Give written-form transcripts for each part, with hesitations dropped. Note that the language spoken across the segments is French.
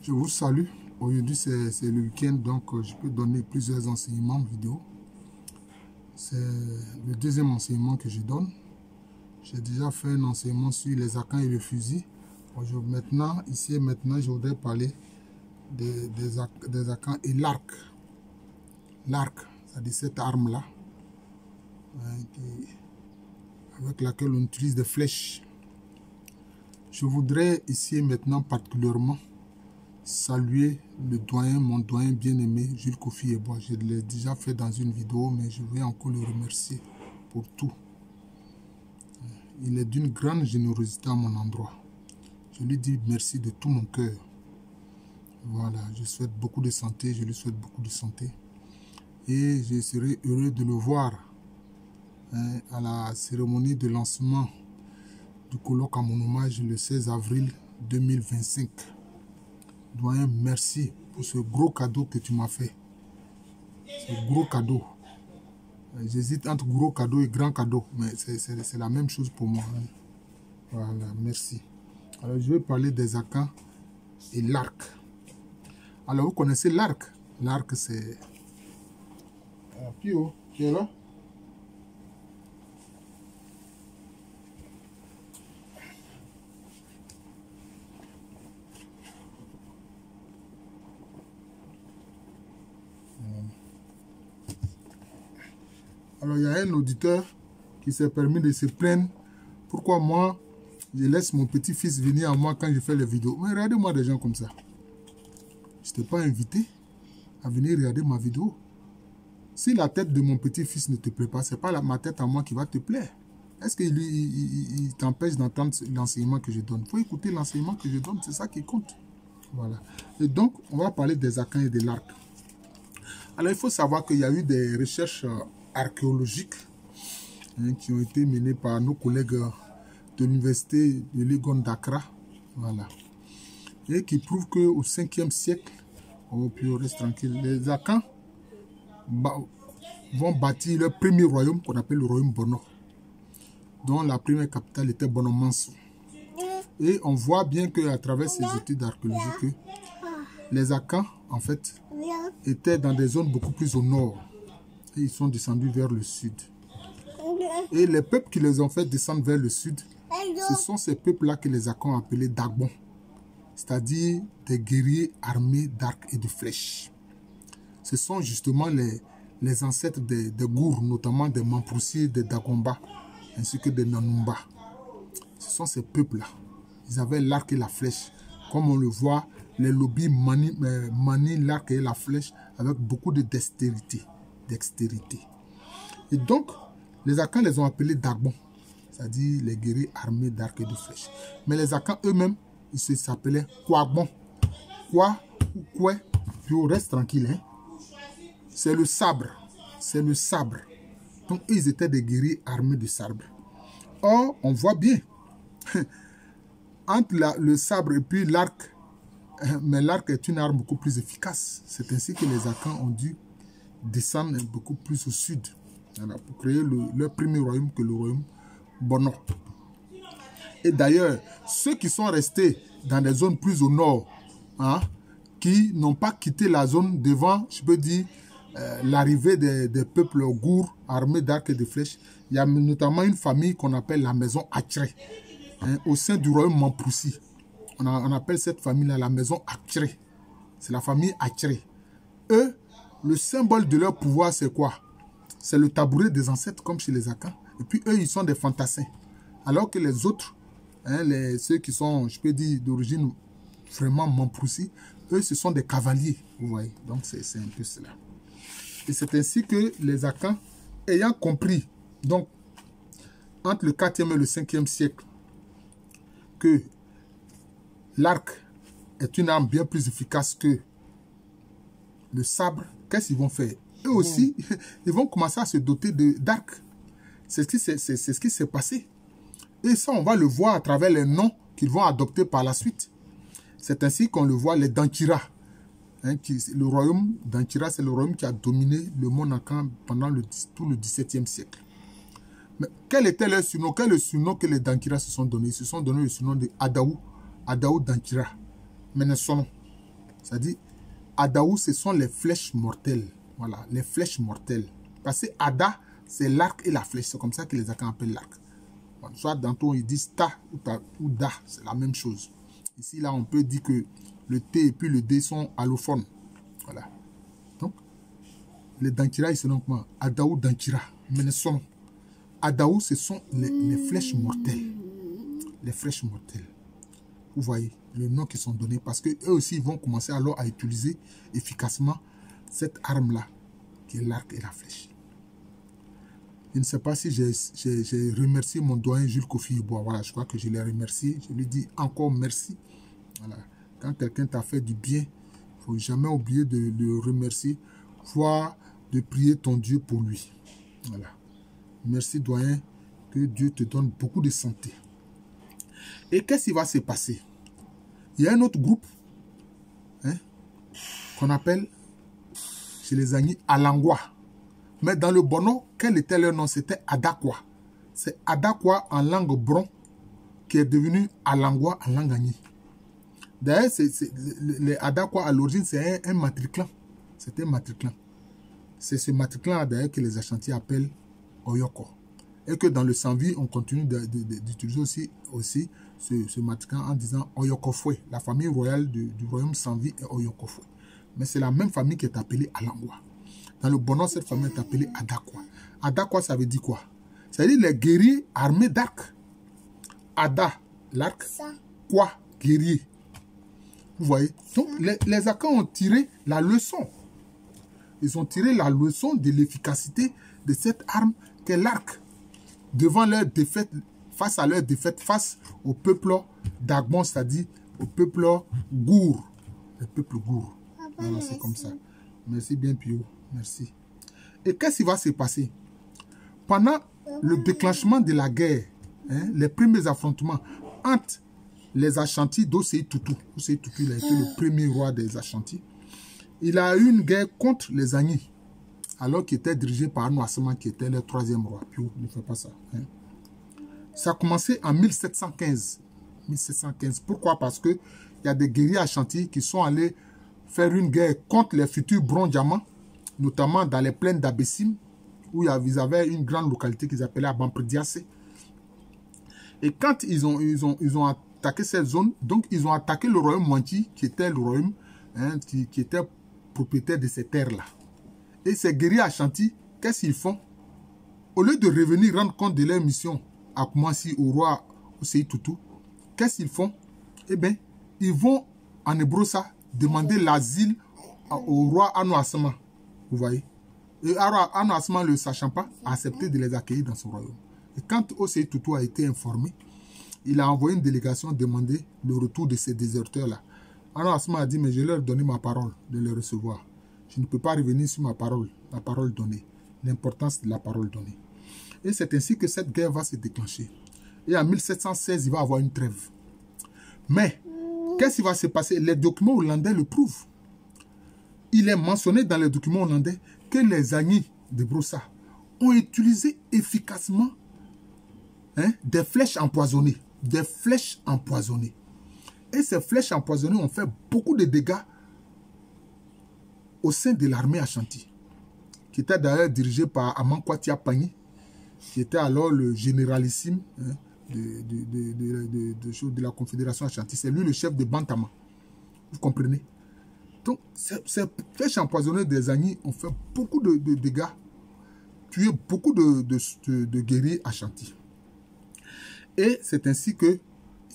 Je vous salue. Aujourd'hui, c'est le week-end, donc je peux donner plusieurs enseignements vidéo. C'est le deuxième enseignement que je donne. J'ai déjà fait un enseignement sur les akans et le fusil. Maintenant, ici et maintenant, je voudrais parler des akans et l'arc. L'arc, c'est-à-dire cette arme-là, avec laquelle on utilise des flèches. Je voudrais ici et maintenant particulièrement saluer le doyen, mon doyen bien-aimé, Jules Kofi Yeboah. Je l'ai déjà fait dans une vidéo, mais je vais encore le remercier pour tout. Il est d'une grande générosité à mon endroit. Je lui dis merci de tout mon cœur. Voilà, je souhaite beaucoup de santé, je lui souhaite beaucoup de santé. Et je serai heureux de le voir à la cérémonie de lancement du colloque à mon hommage le 16 avril 2025. Doyen, merci pour ce gros cadeau que tu m'as fait. Ce gros cadeau. J'hésite entre gros cadeau et grand cadeau, mais c'est la même chose pour moi. Voilà, merci. Alors, je vais parler des akans et l'arc. Alors, vous connaissez l'arc? L'arc, c'est... Pio, tu es là? Alors, il y a un auditeur qui s'est permis de se plaindre. Pourquoi moi, je laisse mon petit-fils venir à moi quand je fais les vidéos? Mais regardez-moi des gens comme ça. Je t'ai pas invité à venir regarder ma vidéo. Si la tête de mon petit-fils ne te plaît pas, ce n'est pas ma tête à moi qui va te plaire. Est-ce qu'il t'empêche d'entendre l'enseignement que je donne? Il faut écouter l'enseignement que je donne, c'est ça qui compte. Voilà. Et donc, on va parler des akans et de l'arc. Alors, il faut savoir qu'il y a eu des recherches archéologiques qui ont été menées par nos collègues de l'université de Legon d'Accra. Voilà. Et qui prouvent qu'au 5e siècle, puis on reste tranquille, les akans vont bâtir leur premier royaume qu'on appelle le royaume Bono, dont la première capitale était Bonomanso. Et on voit bien qu'à travers ces études archéologiques, que les akans, en fait, étaient dans des zones beaucoup plus au nord. Et ils sont descendus vers le sud. Et les peuples qui les ont fait descendre vers le sud, ce sont ces peuples-là que les akans ont appelés Dagbon, c'est-à-dire des guerriers armés d'arcs et de flèches. Ce sont justement les ancêtres des Gours, notamment des Mamproussiers, des Dagomba, ainsi que des Nanumba. Ce sont ces peuples-là. Ils avaient l'arc et la flèche. Comme on le voit, les lobbies manient l'arc et la flèche avec beaucoup de dextérité. Et donc, les akans les ont appelés Dagbon, c'est-à-dire les guerriers armés d'arc et de flèches. Mais les akans eux-mêmes, ils s'appelaient Kwagbon. Kwa ou Kwe, puis on reste tranquille. Hein? C'est le sabre. C'est le sabre. Donc, ils étaient des guerriers armés de sabre. Or, on voit bien, entre le sabre et puis l'arc, mais l'arc est une arme beaucoup plus efficace. C'est ainsi que les akans ont dû descendre beaucoup plus au sud, voilà, pour créer leur premier royaume que le royaume Bono. Et d'ailleurs, ceux qui sont restés dans des zones plus au nord, qui n'ont pas quitté la zone devant, je peux dire, l'arrivée des peuples Gours armés d'arcs et de flèches, il y a notamment une famille qu'on appelle la maison Achre, au sein du royaume Mamproussi. On appelle cette famille-là la maison Achre. C'est la famille Achre. Eux, le symbole de leur pouvoir, c'est quoi? C'est le tabouret des ancêtres, comme chez les akans. Et puis eux, ils sont des fantassins. Alors que les autres, ceux qui sont, je peux dire, d'origine vraiment Mamproussi, eux, ce sont des cavaliers, vous voyez. Donc, c'est un peu cela. Et c'est ainsi que les akans, ayant compris, donc, entre le 4e et le 5e siècle, que l'arc est une arme bien plus efficace que le sabre, qu'est-ce qu'ils vont faire? Eux aussi, ils vont commencer à se doter d'arcs. C'est ce qui s'est passé. Et ça, on va le voir à travers les noms qu'ils vont adopter par la suite. C'est ainsi qu'on le voit, les Dankira. Le royaume d'Ankira, c'est le royaume qui a dominé le monde akan pendant tout le XVIIe siècle. Mais quel était leur surnom? Quel est le surnom que les Dankira se sont donné? Ils se sont donné le surnom de Adaou Dankira. Mais ne son nom. C'est-à-dire, Adaou, ce sont les flèches mortelles. Voilà, les flèches mortelles. Parce que Ada, c'est l'arc et la flèche. C'est comme ça que les Akans appellent l'arc. Bon, soit dans ton, ils disent Ta ou Da, c'est la même chose. Ici, là, on peut dire que le T et puis le D sont allophones. Voilà. Donc, les Dankira, ils se nomment comment? Adaou Dankira. Mais ne sont. Adaou, ce sont les flèches mortelles. Les flèches mortelles. Vous voyez le nom qu'ils sont donnés parce qu'eux aussi ils vont commencer alors à utiliser efficacement cette arme-là, qui est l'arc et la flèche. Je ne sais pas si j'ai remercié mon doyen Jules Kofi-Yeboah. Voilà, je crois que je l'ai remercié. Je lui dis encore merci. Voilà. Quand quelqu'un t'a fait du bien, il ne faut jamais oublier de le remercier, voire de prier ton Dieu pour lui. Voilà. Merci doyen, que Dieu te donne beaucoup de santé. Et qu'est-ce qui va se passer? Il y a un autre groupe qu'on appelle chez les Agnis Alangwa. Mais dans le Bono, quel était leur nom? C'était Adakwa. C'est Adakwa en langue bron qui est devenu Alangwa en langue Agni. D'ailleurs, les Adakwa à l'origine, c'est un matriclan. C'était un matriclan. C'est ce matriclan d'ailleurs que les Ashanti appellent Oyoko. Et que dans le Sanvi, on continue d'utiliser aussi ce matriclan en disant Oyokofwe. La famille royale du royaume Sanvi est Oyokofwe. Mais c'est la même famille qui est appelée Alangwa. Dans le Bono, cette famille est appelée Adakwa. Adakwa, ça veut dire quoi? Ça veut dire les guerriers armés d'arc. Ada, l'arc. Quoi? Guerrier. Vous voyez? Donc, les Akans ont tiré la leçon. Ils ont tiré la leçon de l'efficacité de cette arme qu'est l'arc. Devant leur défaite, face à leur défaite, face au peuple d'Agbon, c'est-à-dire au peuple Gour. Le peuple Gour. Voilà, c'est comme ça. Merci bien, Pio. Merci. Et qu'est-ce qui va se passer? Pendant le déclenchement de la guerre, les premiers affrontements entre les Ashanti d'Osei Tutu. Osei Tutu, il a été le premier roi des Ashanti. Il a eu une guerre contre les Agnis, alors qu'il était dirigé par Anou Assaman, qui était le troisième roi. Pio, ne fait pas ça. Ça a commencé en 1715. 1715. Pourquoi? Parce qu'il y a des guerriers Ashanti qui sont allés faire une guerre contre les futurs Bron-Diamants, notamment dans les plaines d'Abessim, où ils avaient une grande localité qu'ils appelaient Abampridiassé. Et quand ils ont attaqué cette zone, donc ils ont attaqué le royaume Mwanti, qui était le royaume qui était propriétaire de ces terres-là. Et ces guerriers Ashanti, qu'est-ce qu'ils font? Au lieu de revenir rendre compte de leur mission à Koumassi, au roi Osei Tutu, qu'est-ce qu'ils font? Eh bien, ils vont en Ebrosa demander l'asile au roi Anou Assaman. Vous voyez? Et Anou Assaman, ne le sachant pas, a accepté de les accueillir dans son royaume. Et quand Osei Tutu a été informé, il a envoyé une délégation demander le retour de ces déserteurs-là. Anou Assaman a dit, mais je leur ai donné ma parole de les recevoir. Je ne peux pas revenir sur ma parole, la parole donnée. L'importance de la parole donnée. Et c'est ainsi que cette guerre va se déclencher. Et en 1716, il va y avoir une trêve. Mais, qu'est-ce qui va se passer? Les documents hollandais le prouvent. Il est mentionné dans les documents hollandais que les Agnis de Brossa ont utilisé efficacement des flèches empoisonnées. Des flèches empoisonnées. Et ces flèches empoisonnées ont fait beaucoup de dégâts au sein de l'armée Ashanti, qui était d'ailleurs dirigée par Amankwatia Pagny, qui était alors le généralissime de la Confédération Ashanti. C'est lui le chef de Bantama. Vous comprenez? Donc, ces flèches empoisonnées des Agnis ont fait beaucoup de dégâts, tué beaucoup de guerriers Ashanti. Et c'est ainsi qu'il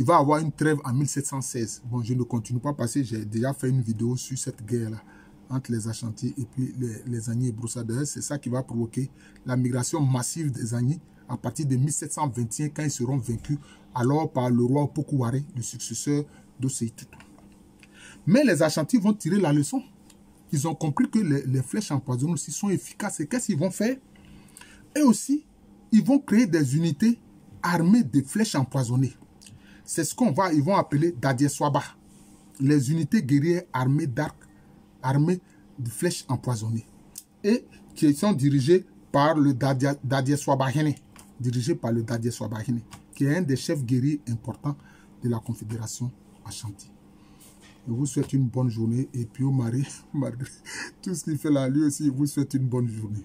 va y avoir une trêve en 1716. Bon, je ne continue pas parce que j'ai déjà fait une vidéo sur cette guerre-là entre les Ashanti et puis les Agnis et Brossa. C'est ça qui va provoquer la migration massive des Agnis à partir de 1721 quand ils seront vaincus alors par le roi Opokuware, le successeur d'Osei Tutu. Mais les Ashanti vont tirer la leçon. Ils ont compris que les flèches empoisonnées aussi sont efficaces. Et qu'est-ce qu'ils vont faire? Et aussi, ils vont créer des unités armées de flèches empoisonnées. C'est ce ils vont appeler Dadieswaba. Les unités guerrières armées d'arcs, armées de flèches empoisonnées. Et qui sont dirigées par le Dadieswabahene. Dirigé par le Dadieswabahene, qui est un des chefs guerriers importants de la Confédération Ashanti. je vous souhaite une bonne journée. Et puis au mari, tout ce qu'il fait là, lui aussi, il vous souhaite une bonne journée.